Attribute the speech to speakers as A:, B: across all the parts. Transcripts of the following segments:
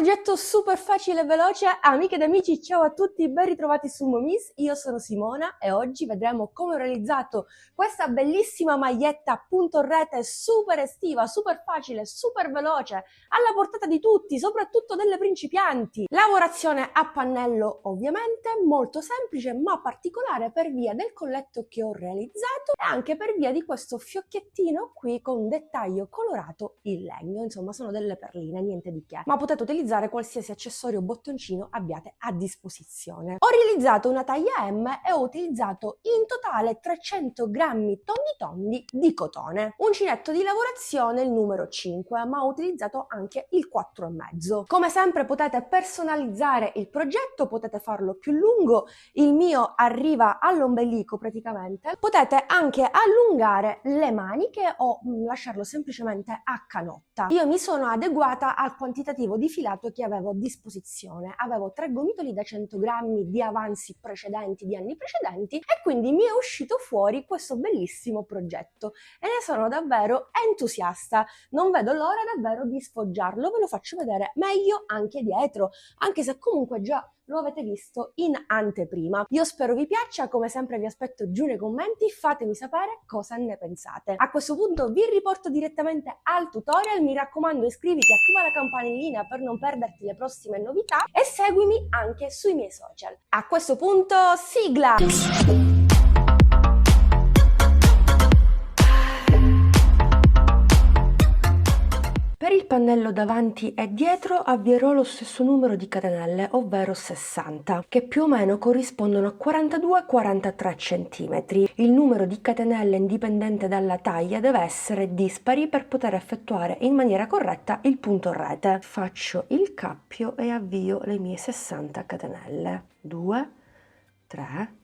A: progetto super facile e veloce, amiche ed amici, ciao a tutti, ben ritrovati su Momis, io sono Simona e oggi vedremo come ho realizzato questa bellissima maglietta a punto rete super estiva, super facile, super veloce, alla portata di tutti, soprattutto delle principianti. Lavorazione a pannello ovviamente, molto semplice ma particolare per via del colletto che ho realizzato e anche per via di questo fiocchettino qui con un dettaglio colorato in legno, insomma sono delle perline, niente di che, ma potete utilizzare qualsiasi accessorio o bottoncino abbiate a disposizione. Ho realizzato una taglia M e ho utilizzato in totale 300 grammi tondi di cotone. Uncinetto di lavorazione il numero 5, ma ho utilizzato anche il 4,5. Come sempre potete personalizzare il progetto, potete farlo più lungo, il mio arriva all'ombelico praticamente. Potete anche allungare le maniche o lasciarlo semplicemente a canotta. Io mi sono adeguata al quantitativo di filato che avevo a disposizione. Avevo 3 gomitoli da 100 grammi di avanzi precedenti, di anni precedenti, e quindi mi è uscito fuori questo bellissimo progetto e ne sono davvero entusiasta. Non vedo l'ora davvero di sfoggiarlo, ve lo faccio vedere meglio anche dietro, anche se comunque già lo avete visto in anteprima. Io spero vi piaccia, come sempre vi aspetto giù nei commenti, fatemi sapere cosa ne pensate. A questo punto vi riporto direttamente al tutorial, mi raccomando iscriviti, attiva la campanellina per non perderti le prossime novità e seguimi anche sui miei social. A questo punto sigla! Per il pannello davanti e dietro avvierò lo stesso numero di catenelle, ovvero 60, che più o meno corrispondono a 42-43 cm. Il numero di catenelle indipendente dalla taglia deve essere dispari per poter effettuare in maniera corretta il punto rete. Faccio il cappio e avvio le mie 60 catenelle. 2, 3,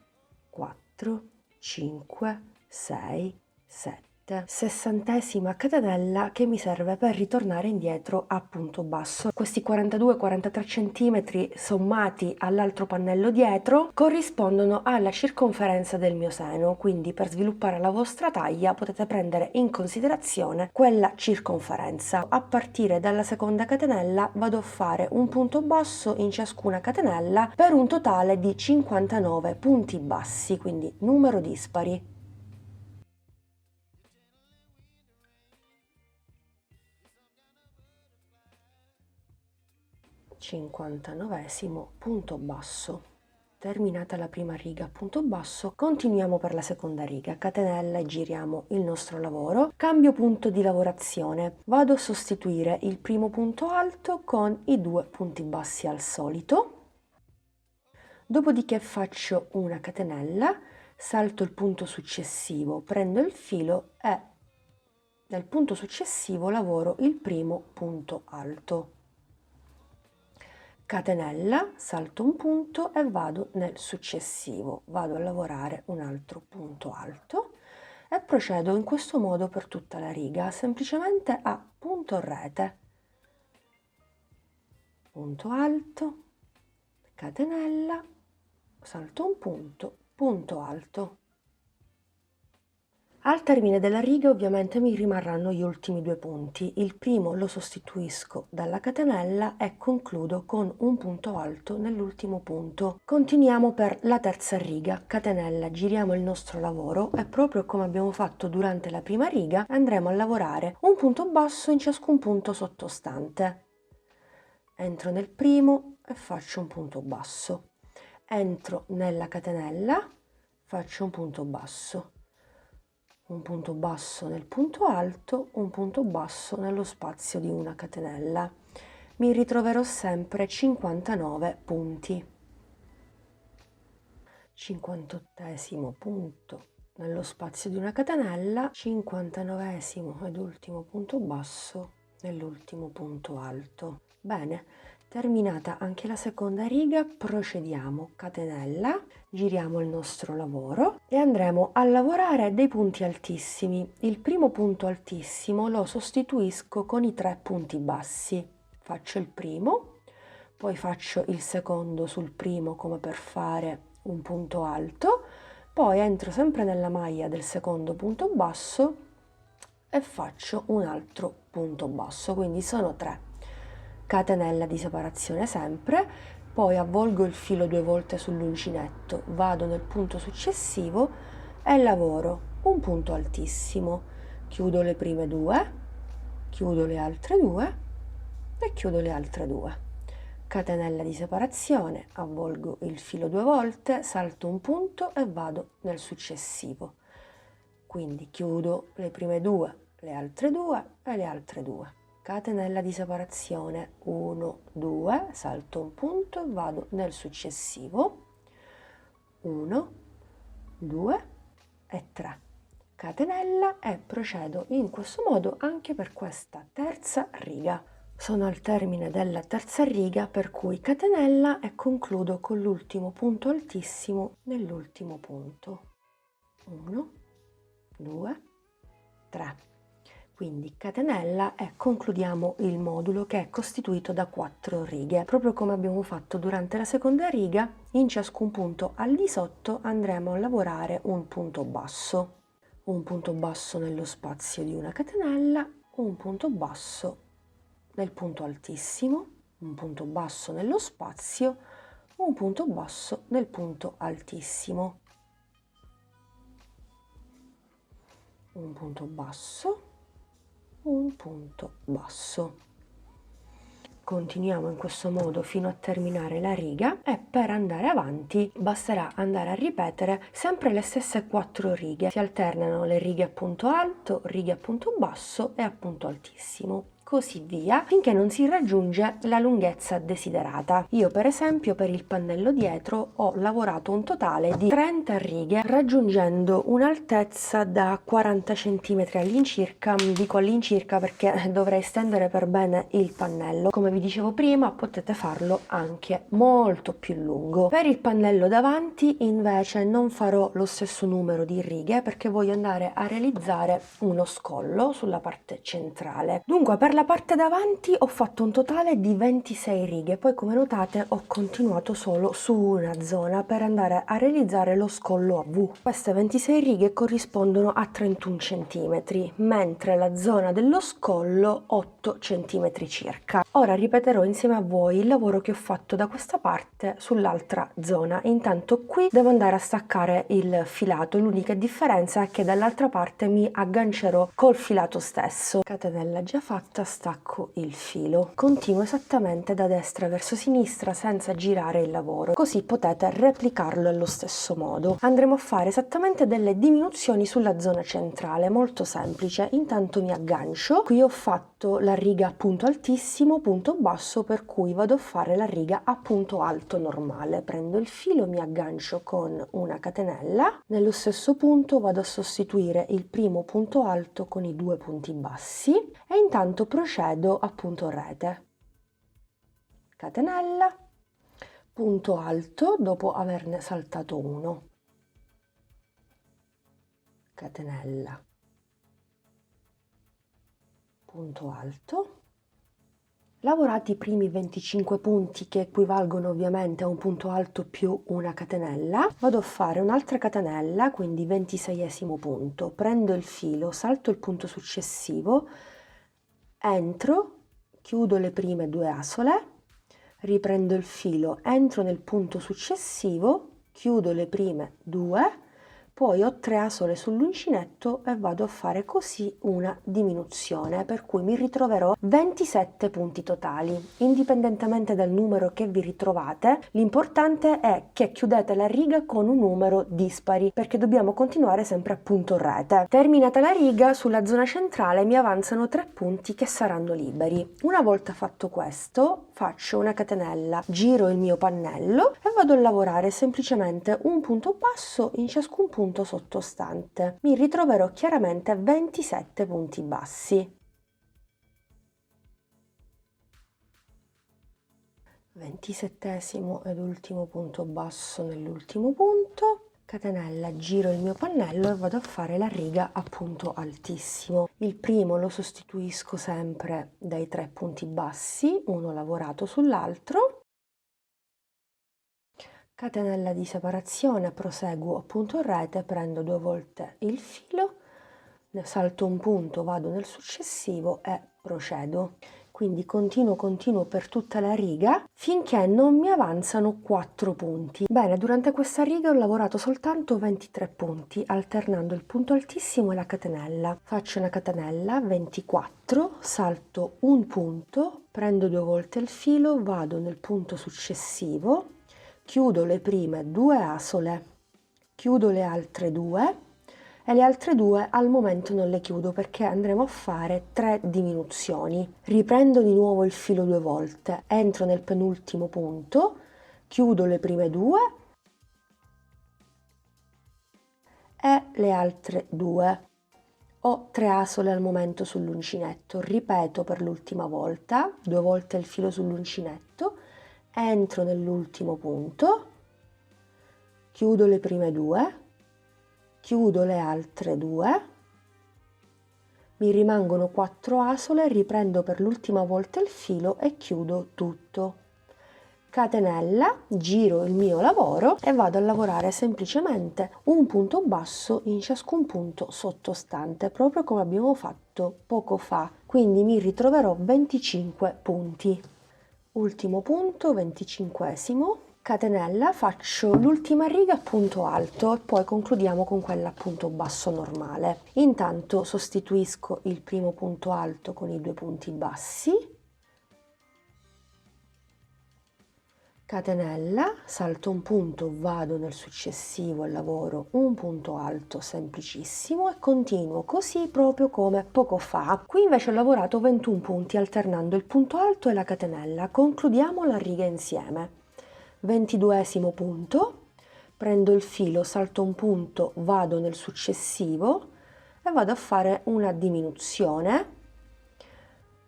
A: 4, 5, 6, 7. 60ª catenella che mi serve per ritornare indietro a punto basso. Questi 42-43 cm sommati all'altro pannello dietro corrispondono alla circonferenza del mio seno, quindi per sviluppare la vostra taglia potete prendere in considerazione quella circonferenza. A partire dalla seconda catenella vado a fare un punto basso in ciascuna catenella per un totale di 59 punti bassi, quindi numero dispari. 59esimo punto basso. Terminata la prima riga punto basso, continuiamo per la seconda riga, catenella e giriamo il nostro lavoro. Cambio punto di lavorazione, vado a sostituire il primo punto alto con i 2 punti bassi al solito, dopodiché faccio una catenella, salto il punto successivo, prendo il filo e nel punto successivo lavoro il primo punto alto. Catenella, salto un punto e vado nel successivo, vado a lavorare un altro punto alto e procedo in questo modo per tutta la riga, semplicemente a punto rete, punto alto, catenella, salto un punto, punto alto. Al termine della riga ovviamente mi rimarranno gli ultimi 2 punti, il primo lo sostituisco dalla catenella e concludo con un punto alto nell'ultimo punto. Continuiamo per la terza riga, catenella, giriamo il nostro lavoro e proprio come abbiamo fatto durante la prima riga andremo a lavorare un punto basso in ciascun punto sottostante. Entro nel primo e faccio un punto basso, entro nella catenella, faccio un punto basso nel punto alto, un punto basso nello spazio di una catenella. Mi ritroverò sempre 59 punti. 58esimo punto nello spazio di una catenella, 59esimo ed ultimo punto basso nell'ultimo punto alto. Bene, terminata anche la seconda riga, procediamo catenella, giriamo il nostro lavoro e andremo a lavorare dei punti altissimi. Il primo punto altissimo lo sostituisco con i 3 punti bassi. Faccio il primo, poi faccio il secondo sul primo come per fare un punto alto, poi entro sempre nella maglia del secondo punto basso e faccio un altro punto basso, quindi sono 3. catenella di separazione sempre, poi avvolgo il filo 2 volte sull'uncinetto, vado nel punto successivo e lavoro un punto altissimo, chiudo le prime 2, chiudo le altre 2 e chiudo le altre 2. Catenella di separazione, avvolgo il filo 2 volte, salto un punto e vado nel successivo. Quindi chiudo le prime 2, le altre 2 e le altre 2. Catenella di separazione, 1, 2, salto un punto e vado nel successivo. 1, 2 e 3. Catenella e procedo in questo modo anche per questa terza riga. Sono al termine della terza riga, per cui catenella e concludo con l'ultimo punto altissimo nell'ultimo punto. 1, 2, 3. Quindi catenella e concludiamo il modulo, che è costituito da 4 righe. Proprio come abbiamo fatto durante la seconda riga, in ciascun punto al di sotto andremo a lavorare un punto basso nello spazio di una catenella, un punto basso nel punto altissimo, un punto basso nello spazio, un punto basso nel punto altissimo, un punto basso, un punto basso. Continuiamo in questo modo fino a terminare la riga, e per andare avanti basterà andare a ripetere sempre le stesse 4 righe. Si alternano le righe a punto alto, righe a punto basso e a punto altissimo, così via finché non si raggiunge la lunghezza desiderata. Io per esempio per il pannello dietro ho lavorato un totale di 30 righe, raggiungendo un'altezza da 40 cm all'incirca. Dico all'incirca perché dovrei stendere per bene il pannello. Come vi dicevo prima, potete farlo anche molto più lungo. Per il pannello davanti invece non farò lo stesso numero di righe, perché voglio andare a realizzare uno scollo sulla parte centrale. Dunque per la parte davanti ho fatto un totale di 26 righe, poi come notate ho continuato solo su una zona per andare a realizzare lo scollo a V. Queste 26 righe corrispondono a 31 cm, mentre la zona dello scollo 8 cm circa. Ora ripeterò insieme a voi il lavoro che ho fatto da questa parte sull'altra zona. Intanto qui devo andare a staccare il filato, l'unica differenza è che dall'altra parte mi aggancerò col filato stesso. Catenella già fatta, stacco il filo, continuo esattamente da destra verso sinistra senza girare il lavoro, così potete replicarlo allo stesso modo. Andremo a fare esattamente delle diminuzioni sulla zona centrale, molto semplice. Intanto mi aggancio, qui ho fatto la riga a punto altissimo, punto basso, per cui vado a fare la riga a punto alto normale. Prendo il filo, mi aggancio con una catenella, nello stesso punto vado a sostituire il primo punto alto con i 2 punti bassi e intanto procedo a punto rete. Catenella, punto alto dopo averne saltato uno, catenella, punto alto. Lavorati i primi 25 punti, che equivalgono ovviamente a un punto alto più una catenella, vado a fare un'altra catenella, quindi 26esimo punto, prendo il filo, salto il punto successivo, entro, chiudo le prime 2 asole, riprendo il filo, entro nel punto successivo, chiudo le prime 2, poi ho 3 asole sull'uncinetto e vado a fare così una diminuzione, per cui mi ritroverò 27 punti totali. Indipendentemente dal numero che vi ritrovate, l'importante è che chiudete la riga con un numero dispari, perché dobbiamo continuare sempre a punto rete. Terminata la riga, sulla zona centrale mi avanzano 3 punti che saranno liberi. Una volta fatto questo, faccio una catenella, giro il mio pannello e vado a lavorare semplicemente un punto basso in ciascun punto sottostante. Mi ritroverò chiaramente 27 punti bassi. 27esimo ed ultimo punto basso nell'ultimo punto, catenella, giro il mio pannello e vado a fare la riga a punto altissimo. Il primo lo sostituisco sempre dai 3 punti bassi, uno lavorato sull'altro. Catenella di separazione, proseguo a punto rete, prendo 2 volte il filo, ne salto un punto, vado nel successivo e procedo. quindi continuo per tutta la riga finché non mi avanzano 4 punti. Bene, durante questa riga ho lavorato soltanto 23 punti, alternando il punto altissimo e la catenella. Faccio una catenella, 24, salto un punto, prendo 2 volte il filo, vado nel punto successivo, chiudo le prime 2 asole, chiudo le altre 2 e le altre 2 al momento non le chiudo perché andremo a fare 3 diminuzioni. Riprendo di nuovo il filo 2 volte, entro nel penultimo punto, chiudo le prime 2 e le altre 2. Ho 3 asole al momento sull'uncinetto, ripeto per l'ultima volta, 2 volte il filo sull'uncinetto, entro nell'ultimo punto, chiudo le prime 2, chiudo le altre 2, mi rimangono 4 asole, riprendo per l'ultima volta il filo e chiudo tutto. Catenella, giro il mio lavoro e vado a lavorare semplicemente un punto basso in ciascun punto sottostante, proprio come abbiamo fatto poco fa. Quindi mi ritroverò 25 punti. Ultimo punto, 25esimo. Catenella, faccio l'ultima riga a punto alto e poi concludiamo con quella a punto basso normale. Intanto sostituisco il primo punto alto con i 2 punti bassi, catenella, salto un punto, vado nel successivo e lavoro un punto alto semplicissimo e continuo così proprio come poco fa. Qui invece ho lavorato 21 punti alternando il punto alto e la catenella. Concludiamo la riga insieme. 22esimo punto, prendo il filo, salto un punto, vado nel successivo e vado a fare una diminuzione,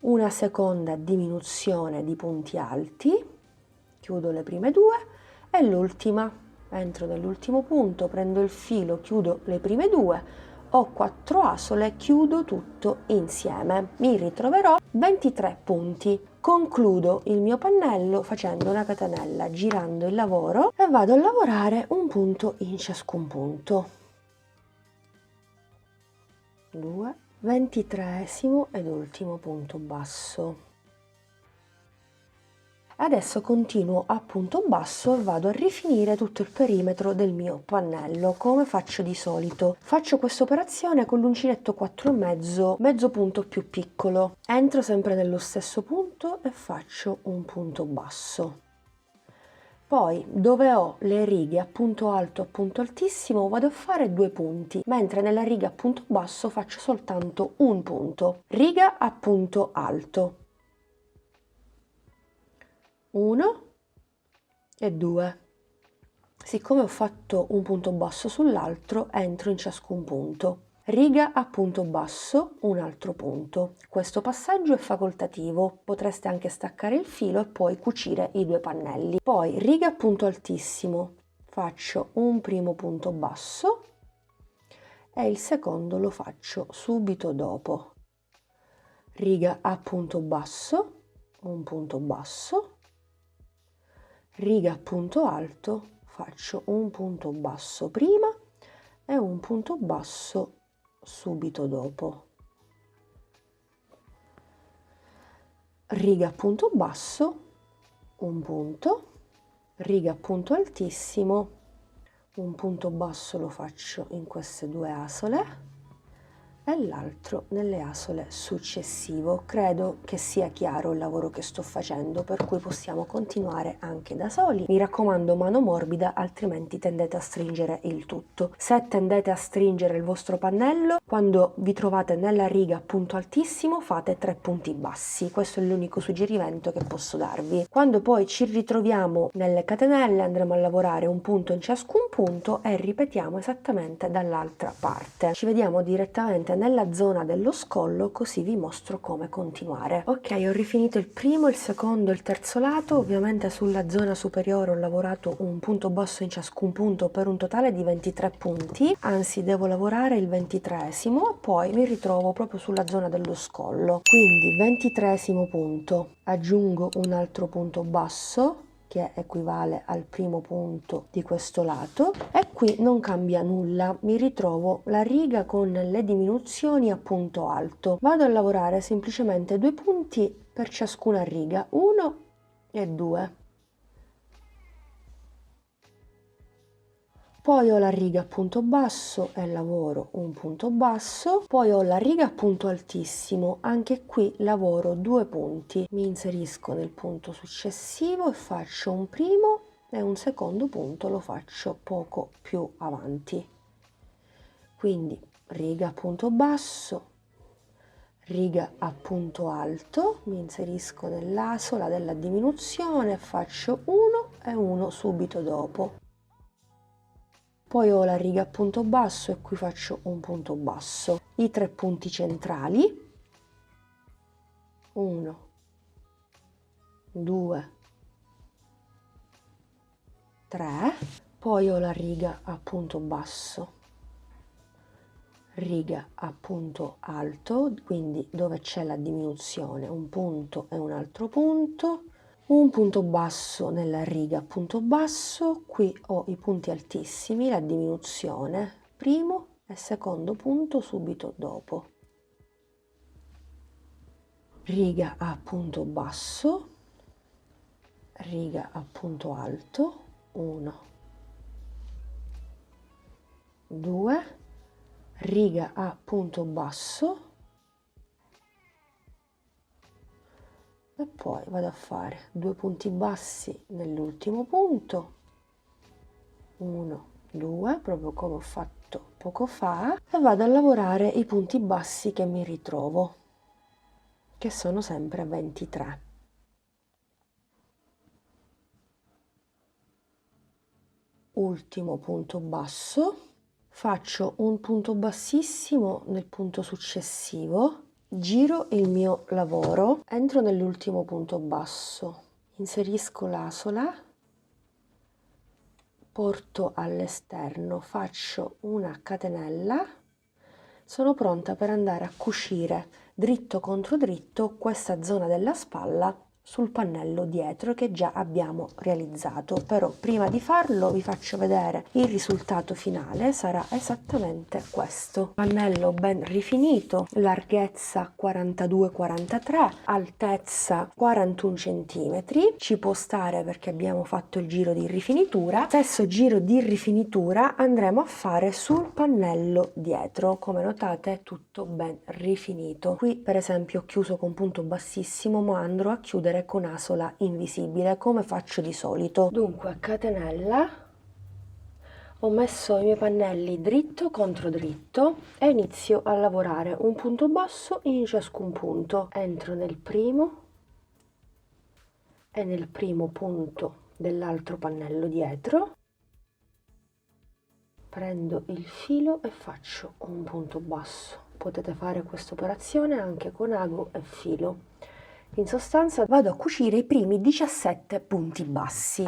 A: una seconda diminuzione di punti alti, chiudo le prime 2 e l'ultima, entro nell'ultimo punto, prendo il filo, chiudo le prime 2, ho 4 asole, chiudo tutto insieme, mi ritroverò 23 punti. Concludo il mio pannello facendo una catenella, girando il lavoro e vado a lavorare un punto in ciascun punto. 2, 23esimo ed ultimo punto basso. Adesso continuo a punto basso e vado a rifinire tutto il perimetro del mio pannello come faccio di solito. Faccio questa operazione con l'uncinetto 4,5, mezzo punto più piccolo. Entro sempre nello stesso punto e faccio un punto basso. Poi dove ho le righe a punto alto e a punto altissimo vado a fare 2 punti, mentre nella riga a punto basso faccio soltanto un punto. Riga a punto alto. 1 e 2. Siccome ho fatto un punto basso sull'altro, entro in ciascun punto. Riga a punto basso, un altro punto. Questo passaggio è facoltativo, potreste anche staccare il filo e poi cucire i 2 pannelli. Poi riga a punto altissimo, faccio un primo punto basso e il secondo lo faccio subito dopo. Riga a punto basso, un punto basso, riga a punto alto, faccio un punto basso prima e un punto basso subito dopo. Riga a punto basso, un punto, riga a punto altissimo, un punto basso lo faccio in queste 2 asole e l'altro nelle asole successivo. Credo che sia chiaro il lavoro che sto facendo, per cui possiamo continuare anche da soli. Mi raccomando, mano morbida, altrimenti tendete a stringere il tutto. Se tendete a stringere il vostro pannello, quando vi trovate nella riga a punto altissimo fate 3 punti bassi. Questo è l'unico suggerimento che posso darvi. Quando poi ci ritroviamo nelle catenelle andremo a lavorare un punto in ciascun punto e ripetiamo esattamente dall'altra parte. Ci vediamo direttamente nella zona dello scollo, così vi mostro come continuare. Ok, ho rifinito il primo, il secondo e il terzo lato. Ovviamente sulla zona superiore ho lavorato un punto basso in ciascun punto per un totale di 23 punti, anzi devo lavorare il 23esimo, poi mi ritrovo proprio sulla zona dello scollo. Quindi 23esimo punto, aggiungo un altro punto basso che equivale al primo punto di questo lato e qui non cambia nulla, mi ritrovo la riga con le diminuzioni a punto alto. Vado a lavorare semplicemente 2 punti per ciascuna riga, 1 e 2. Poi ho la riga a punto basso e lavoro un punto basso, poi ho la riga a punto altissimo, anche qui lavoro 2 punti, mi inserisco nel punto successivo e faccio un primo e un secondo punto, lo faccio poco più avanti. Quindi riga a punto basso, riga a punto alto, mi inserisco nell'asola della diminuzione, faccio 1 e 1 subito dopo. Poi ho la riga a punto basso e qui faccio un punto basso. I 3 punti centrali, 1, 2, 3. Poi ho la riga a punto basso, riga a punto alto, quindi dove c'è la diminuzione, un punto e un altro punto. Un punto basso nella riga a punto basso, qui ho i punti altissimi, la diminuzione, primo e secondo punto subito dopo. Riga a punto basso, riga a punto alto, 1, 2, riga a punto basso, e poi vado a fare 2 punti bassi nell'ultimo punto, 1, 2, proprio come ho fatto poco fa, e vado a lavorare i punti bassi che mi ritrovo, che sono sempre 23. Ultimo punto basso, faccio un punto bassissimo nel punto successivo, giro il mio lavoro, entro nell'ultimo punto basso, inserisco l'asola, porto all'esterno, faccio una catenella, sono pronta per andare a cucire dritto contro dritto questa zona della spalla sul pannello dietro che già abbiamo realizzato. Però prima di farlo vi faccio vedere il risultato finale, sarà esattamente questo: pannello ben rifinito, larghezza 42-43, altezza 41 cm, ci può stare perché abbiamo fatto il giro di rifinitura. Stesso giro di rifinitura andremo a fare sul pannello dietro, come notate tutto ben rifinito. Qui per esempio ho chiuso con punto bassissimo, ma andrò a chiudere con asola invisibile come faccio di solito. Dunque, a catenella ho messo i miei pannelli dritto contro dritto e inizio a lavorare un punto basso in ciascun punto. Entro nel primo e nel primo punto dell'altro pannello dietro, prendo il filo e faccio un punto basso. Potete fare questa operazione anche con ago e filo. In sostanza vado a cucire i primi 17 punti bassi.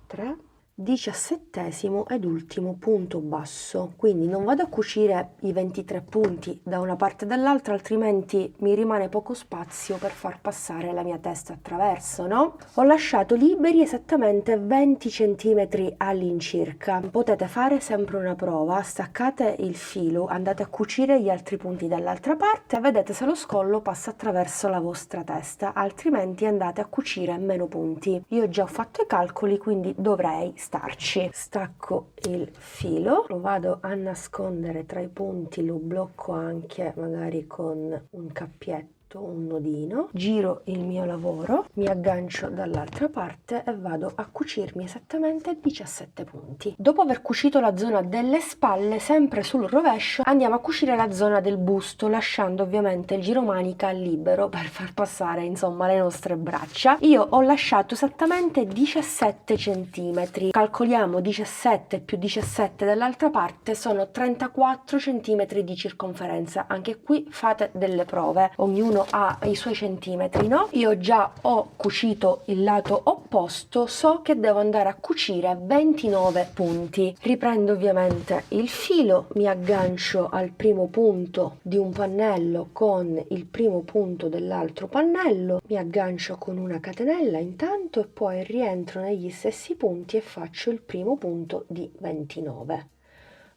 A: 3, 17° ed ultimo punto basso, quindi non vado a cucire i 23 punti da una parte e dall'altra, altrimenti mi rimane poco spazio per far passare la mia testa attraverso, no? Ho lasciato liberi esattamente 20 cm all'incirca. Potete fare sempre una prova: staccate il filo, andate a cucire gli altri punti dall'altra parte e vedete se lo scollo passa attraverso la vostra testa, altrimenti andate a cucire meno punti. Io già ho fatto i calcoli, quindi dovrei starci. Stacco il filo, lo vado a nascondere tra i punti, lo blocco anche magari con un cappietto, un nodino, giro il mio lavoro, mi aggancio dall'altra parte e vado a cucirmi esattamente 17 punti. Dopo aver cucito la zona delle spalle, sempre sul rovescio andiamo a cucire la zona del busto, lasciando ovviamente il giromanica libero per far passare insomma le nostre braccia. Io ho lasciato esattamente 17 cm, calcoliamo 17 più 17 dall'altra parte, sono 34 cm di circonferenza. Anche qui fate delle prove, ognuno ha i suoi centimetri, no? Io già ho cucito il lato opposto, so che devo andare a cucire 29 punti. Riprendo ovviamente il filo, mi aggancio al primo punto di un pannello con il primo punto dell'altro pannello, mi aggancio con una catenella intanto e poi rientro negli stessi punti e faccio il primo punto di 29.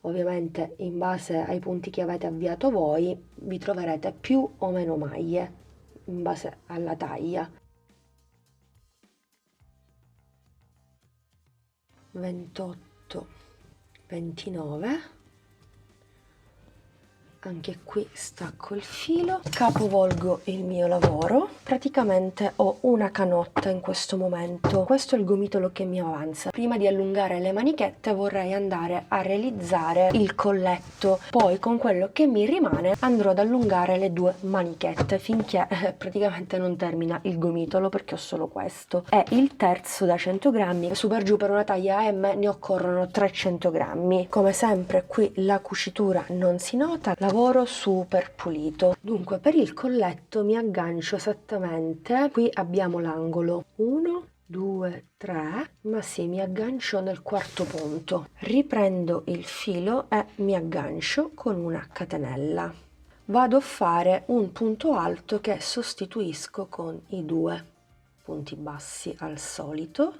A: Ovviamente in base ai punti che avete avviato voi vi troverete più o meno maglie in base alla taglia. 28, 29. Anche qui stacco il filo, capovolgo il mio lavoro. Praticamente ho una canotta in questo momento. Questo è il gomitolo che mi avanza. Prima di allungare le manichette vorrei andare a realizzare il colletto. Poi con quello che mi rimane andrò ad allungare le 2 manichette finché praticamente non termina il gomitolo, perché ho solo questo. È il terzo da 100 grammi. Su per giù per una taglia M ne occorrono 300 grammi. Come sempre qui la cucitura non si nota. Lavoro super pulito. Dunque per il colletto mi aggancio esattamente, qui abbiamo l'angolo 1, 2, 3, ma sì, mi aggancio nel quarto punto. Riprendo il filo e mi aggancio con una catenella. Vado a fare un punto alto che sostituisco con i 2 punti bassi al solito.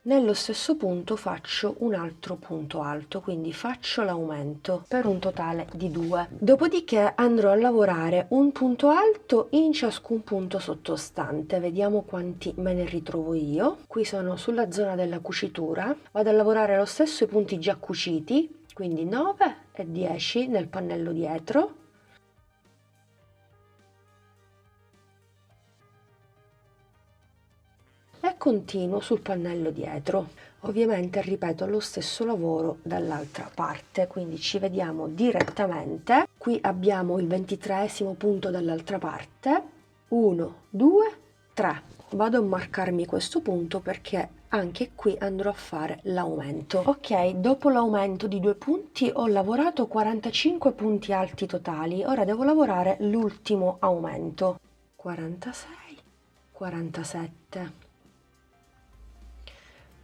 A: Nello stesso punto faccio un altro punto alto, quindi faccio l'aumento per un totale di 2. Dopodiché andrò a lavorare un punto alto in ciascun punto sottostante. Vediamo quanti me ne ritrovo io. Qui sono sulla zona della cucitura. Vado a lavorare lo stesso i punti già cuciti, quindi 9 e 10 nel pannello dietro. E continuo sul pannello dietro. Ovviamente ripeto lo stesso lavoro dall'altra parte, quindi ci vediamo direttamente. Qui abbiamo il 23esimo punto dall'altra parte. 1, 2, 3. Vado a marcarmi questo punto perché anche qui andrò a fare l'aumento. Ok, dopo l'aumento di 2 punti ho lavorato 45 punti alti totali. Ora devo lavorare l'ultimo aumento. 46, 47.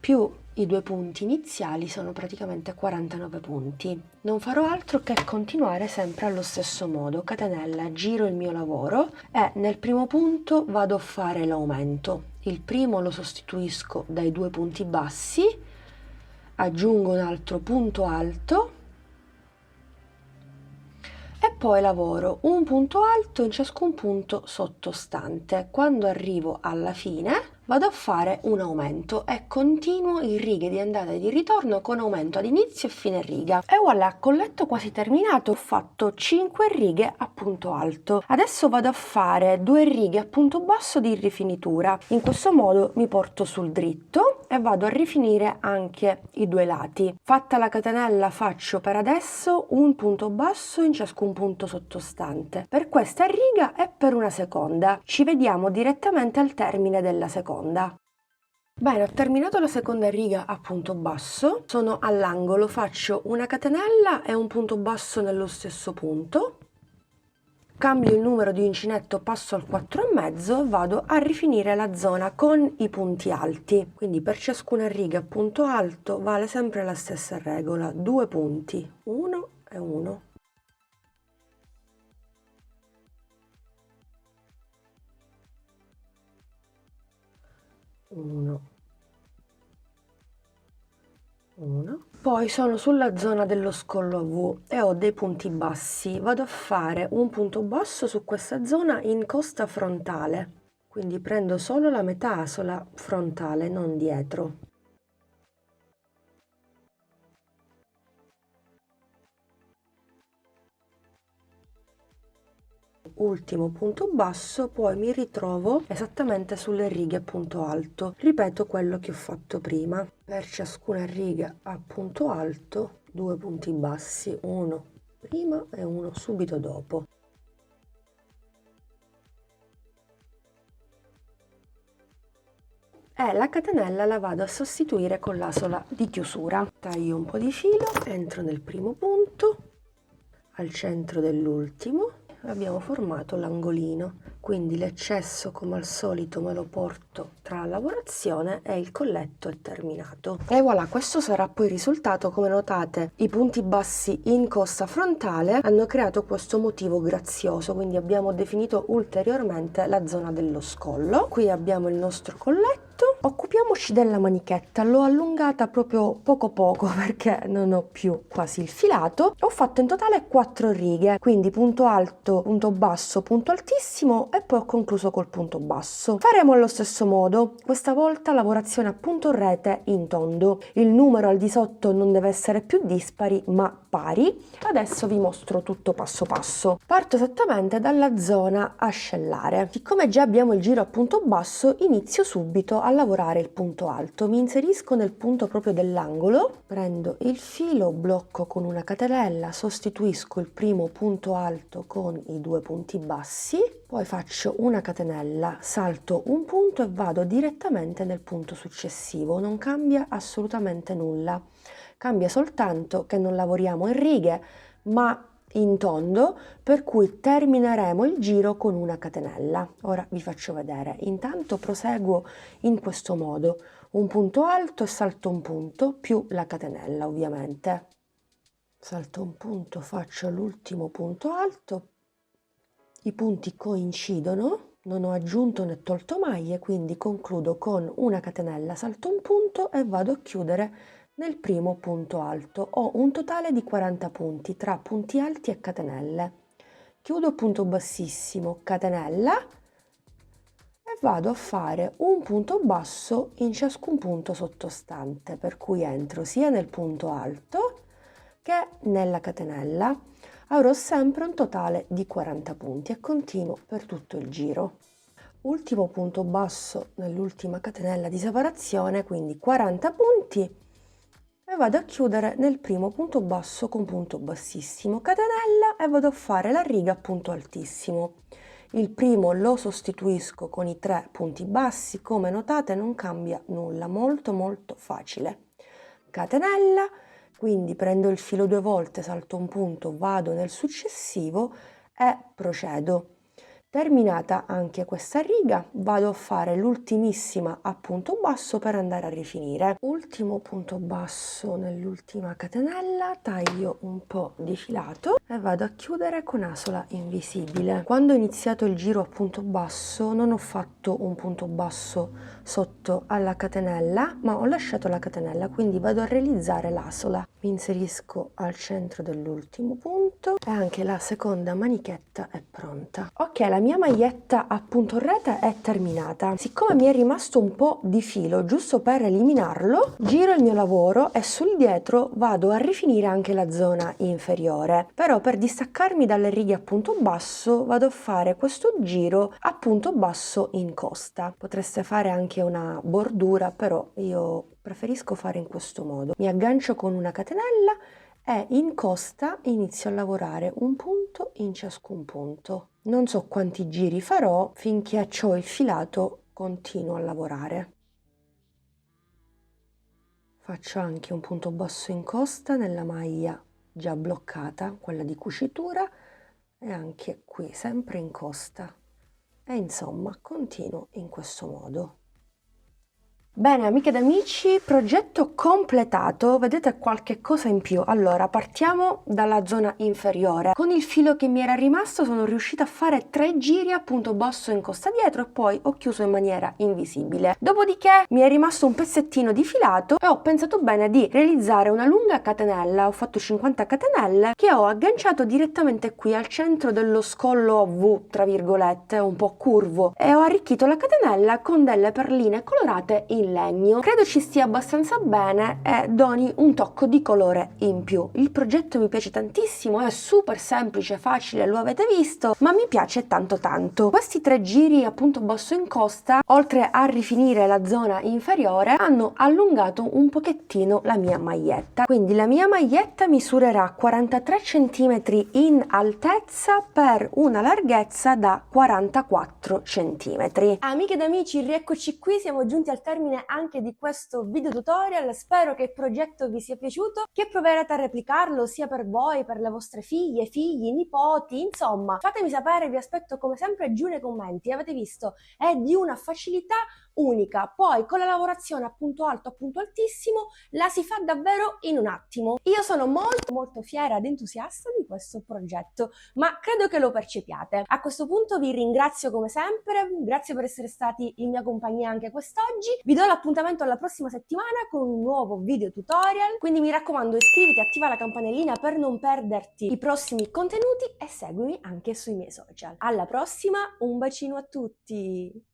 A: Più i 2 punti iniziali sono praticamente 49 punti. Non farò altro che continuare sempre allo stesso modo, catenella, giro il mio lavoro e nel primo punto vado a fare l'aumento. Il primo lo sostituisco dai 2 punti bassi, aggiungo un altro punto alto e poi lavoro un punto alto in ciascun punto sottostante. Quando arrivo alla fine vado a fare un aumento e continuo in righe di andata e di ritorno con aumento ad inizio e fine riga. E voilà, colletto quasi terminato. Ho fatto 5 righe a punto alto. Adesso vado a fare 2 righe a punto basso di rifinitura. In questo modo mi porto sul dritto e vado a rifinire anche i 2 lati. Fatta la catenella faccio per adesso un punto basso in ciascun punto sottostante per questa riga e per una seconda. Ci vediamo direttamente al termine della seconda. Bene, ho terminato la seconda riga a punto basso, sono all'angolo, faccio una catenella e un punto basso nello stesso punto, cambio il numero di uncinetto, passo al 4,5 e vado a rifinire la zona con i punti alti. Quindi per ciascuna riga a punto alto vale sempre la stessa regola, 2 punti, 1 e 1. Poi sono sulla zona dello scollo a V e ho dei punti bassi. Vado a fare un punto basso su questa zona in costa frontale, quindi prendo solo la metà asola frontale, non dietro. Ultimo punto basso, poi mi ritrovo esattamente sulle righe a punto alto. Ripeto quello che ho fatto prima. Per ciascuna riga a punto alto 2 punti bassi, uno prima e uno subito dopo. E la catenella la vado a sostituire con l'asola di chiusura. Taglio un po' di filo, entro nel primo punto, al centro dell'ultimo. Abbiamo formato l'angolino, quindi l'eccesso come al solito me lo porto tra la lavorazione e il colletto è terminato. E voilà, questo sarà poi il risultato. Come notate i punti bassi in costa frontale hanno creato questo motivo grazioso, quindi abbiamo definito ulteriormente la zona dello scollo. Qui abbiamo il nostro colletto, occupiamo occupiamoci della manichetta. L'ho allungata proprio poco poco perché non ho più quasi il filato. Ho fatto in totale 4 righe, quindi punto alto, punto basso, punto altissimo e poi ho concluso col punto basso. Faremo allo stesso modo, questa volta lavorazione a punto rete in tondo. Il numero al di sotto non deve essere più dispari ma pari. Adesso vi mostro tutto passo passo. Parto esattamente dalla zona ascellare. Siccome già abbiamo il giro a punto basso, inizio subito a lavorare il punto alto. Mi inserisco nel punto proprio dell'angolo, prendo il filo, blocco con una catenella, sostituisco il primo punto alto con i 2 punti bassi, poi faccio una catenella, salto un punto e vado direttamente nel punto successivo. Non cambia assolutamente nulla. Cambia soltanto che non lavoriamo in righe, ma in tondo, per cui termineremo il giro con una catenella. Ora vi faccio vedere. Intanto proseguo in questo modo: un punto alto e salto un punto più la catenella, ovviamente. Salto un punto, faccio l'ultimo punto alto, i punti coincidono, non ho aggiunto né tolto maglie, quindi concludo con una catenella, salto un punto e vado a chiudere nel primo punto alto. Ho un totale di 40 punti tra punti alti e catenelle. Chiudo punto bassissimo, catenella e vado a fare un punto basso in ciascun punto sottostante, per cui entro sia nel punto alto che nella catenella. Avrò sempre un totale di 40 punti e continuo per tutto il giro. Ultimo punto basso nell'ultima catenella di separazione, quindi 40 punti. E vado a chiudere nel primo punto basso con punto bassissimo, catenella e vado a fare la riga a punto altissimo. Il primo lo sostituisco con i 3 punti bassi, come notate non cambia nulla, molto facile. Catenella, quindi prendo il filo 2 volte, salto un punto, vado nel successivo e procedo. Terminata anche questa riga, vado a fare l'ultimissima a punto basso per andare a rifinire. Ultimo punto basso nell'ultima catenella, taglio un po' di filato e vado a chiudere con asola invisibile. Quando ho iniziato il giro a punto basso non ho fatto un punto basso sotto alla catenella, ma ho lasciato la catenella, quindi vado a realizzare l'asola. Mi inserisco al centro dell'ultimo punto e anche la seconda manichetta è pronta. Ok, la mia maglietta a punto rete è terminata. Siccome mi è rimasto un po' di filo, giusto per eliminarlo, giro il mio lavoro e sul dietro vado a rifinire anche la zona inferiore. Però per distaccarmi dalle righe a punto basso vado a fare questo giro a punto basso in costa. Potreste fare anche una bordura, però io preferisco fare in questo modo. Mi aggancio con una catenella e in costa inizio a lavorare un punto in ciascun punto. Non so quanti giri farò, finché ho il filato continuo a lavorare. Faccio anche un punto basso in costa nella maglia già bloccata, quella di cucitura, e anche qui sempre in costa. E insomma continuo in questo modo. Bene amiche ed amici, progetto completato, vedete qualche cosa in più. Allora partiamo dalla zona inferiore. Con il filo che mi era rimasto sono riuscita a fare 3 giri a punto basso in costa dietro e poi ho chiuso in maniera invisibile. Dopodiché mi è rimasto un pezzettino di filato e ho pensato bene di realizzare una lunga catenella. Ho fatto 50 catenelle che ho agganciato direttamente qui al centro dello scollo a V, tra virgolette, un po' curvo, e ho arricchito la catenella con delle perline colorate in legno. Credo ci stia abbastanza bene e doni un tocco di colore in più. Il progetto mi piace tantissimo, è super semplice, facile, lo avete visto, ma mi piace tanto. Questi 3 giri a punto basso in costa, oltre a rifinire la zona inferiore, hanno allungato un pochettino la mia maglietta. Quindi la mia maglietta misurerà 43 cm in altezza per una larghezza da 44 cm. Amiche ed amici, rieccoci qui, siamo giunti al termine anche di questo video tutorial. Spero che il progetto vi sia piaciuto, che proverete a replicarlo sia per voi, per le vostre figlie, figli, nipoti, insomma fatemi sapere, vi aspetto come sempre giù nei commenti. Avete visto, è di una facilità unica. Poi con la lavorazione a punto alto, a punto altissimo, la si fa davvero in un attimo. Io sono molto fiera ed entusiasta di questo progetto, ma credo che lo percepiate. A questo punto vi ringrazio come sempre, grazie per essere stati in mia compagnia anche quest'oggi. Vi do l'appuntamento alla prossima settimana con un nuovo video tutorial, quindi mi raccomando iscriviti, attiva la campanellina per non perderti i prossimi contenuti e seguimi anche sui miei social. Alla prossima, un bacino a tutti!